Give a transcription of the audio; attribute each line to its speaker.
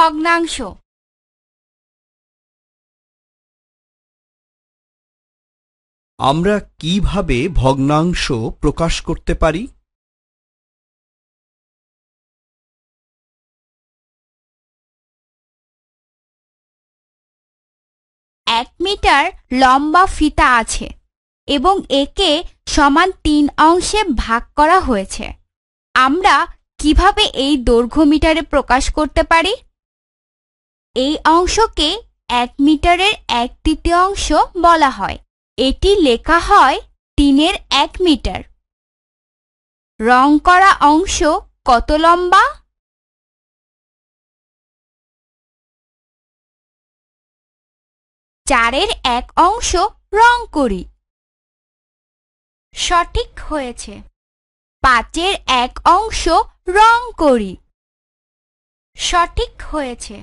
Speaker 1: ভগ্নাংশ।
Speaker 2: আমরা কিভাবে ভগ্নাংশ প্রকাশ করতে পারি?
Speaker 1: এক মিটার লম্বা ফিতা আছে এবং একে সমান 3 অংশে ভাগ করা হয়েছে। আমরা কিভাবে এই দৈর্ঘ্য মিটারে প্রকাশ করতে পারি? এই অংশকে 1 মিটারের 1/3 বলা হয়। এটি লেখা হয় 3-এর 1 মিটার। রং করা অংশ কত লম্বা? 4-এর 1 অংশ রং করি। সঠিক হয়েছে। 5-এর 1 অংশ রং করি। সঠিক হয়েছে।